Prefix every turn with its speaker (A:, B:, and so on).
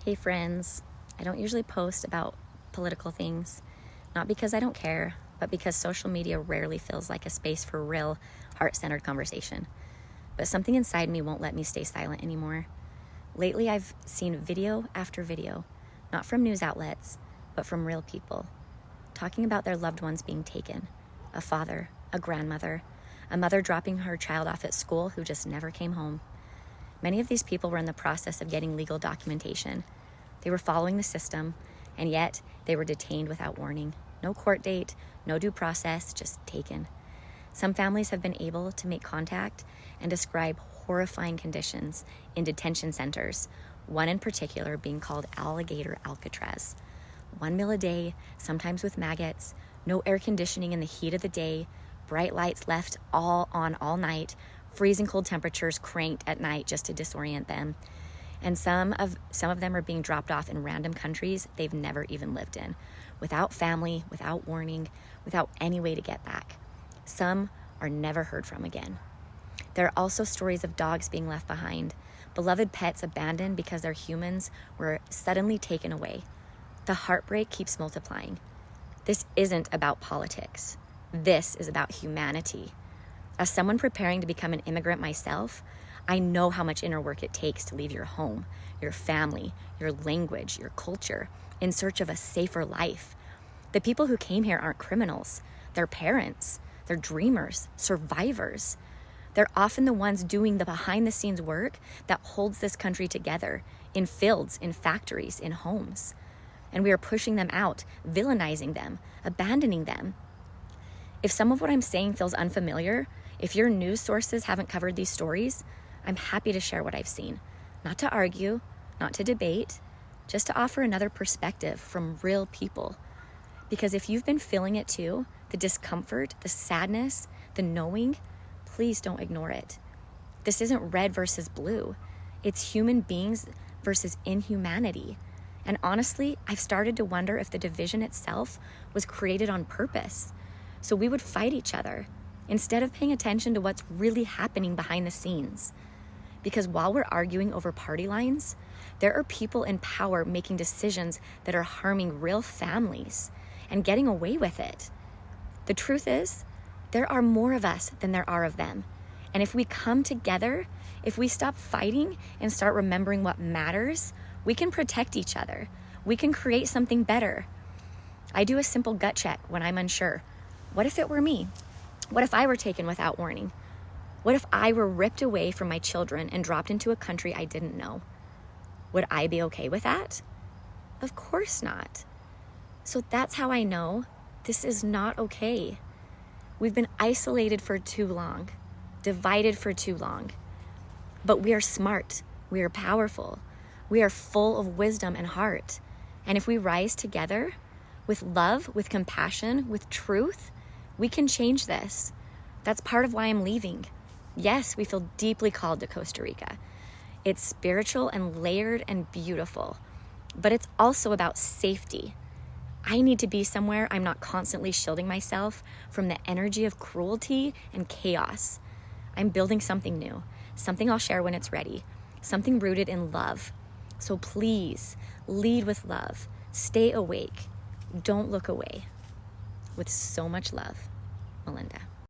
A: Hey friends, I don't usually post about political things, not because I don't care, but because social media rarely feels like a space for real, heart-centered conversation. But something inside me won't let me stay silent anymore. Lately, I've seen video after video, not from news outlets, but from real people, talking about their loved ones being taken, a father, a grandmother, a mother dropping her child off at school who just never came home. Many of these people were in the process of getting legal documentation. They were following the system, and yet they were detained without warning. No court date, no due process, just taken. Some families have been able to make contact and describe horrifying conditions in detention centers, one in particular being called Alligator Alcatraz. 1 meal a day, sometimes with maggots, no air conditioning in the heat of the day, bright lights left all on all night, freezing cold temperatures cranked at night just to disorient them. And some of them are being dropped off in random countries they've never even lived in, without family, without warning, without any way to get back. Some are never heard from again. There are also stories of dogs being left behind, beloved pets abandoned because their humans were suddenly taken away. The heartbreak keeps multiplying. This isn't about politics. This is about humanity. As someone preparing to become an immigrant myself, I know how much inner work it takes to leave your home, your family, your language, your culture, in search of a safer life. The people who came here aren't criminals. They're parents. They're dreamers, survivors. They're often the ones doing the behind-the-scenes work that holds this country together, in fields, in factories, in homes. And we are pushing them out, villainizing them, abandoning them. If some of what I'm saying feels unfamiliar, if your news sources haven't covered these stories, I'm happy to share what I've seen. Not to argue, not to debate, just to offer another perspective from real people. Because if you've been feeling it too, the discomfort, the sadness, the knowing, please don't ignore it. This isn't red versus blue. It's human beings versus inhumanity. And honestly, I've started to wonder if the division itself was created on purpose, so we would fight each other, instead of paying attention to what's really happening behind the scenes. Because while we're arguing over party lines, there are people in power making decisions that are harming real families and getting away with it. The truth is, there are more of us than there are of them. And if we come together, if we stop fighting and start remembering what matters, we can protect each other. We can create something better. I do a simple gut check when I'm unsure. What if it were me? What if I were taken without warning? What if I were ripped away from my children and dropped into a country I didn't know? Would I be okay with that? Of course not. So that's how I know this is not okay. We've been isolated for too long, divided for too long. But we are smart, we are powerful, we are full of wisdom and heart. And if we rise together with love, with compassion, with truth, we can change this. That's part of why I'm leaving. Yes, we feel deeply called to Costa Rica. It's spiritual and layered and beautiful, but it's also about safety. I need to be somewhere I'm not constantly shielding myself from the energy of cruelty and chaos. I'm building something new, something I'll share when it's ready, something rooted in love. So please, lead with love. Stay awake. Don't look away. With so much love, Melinda.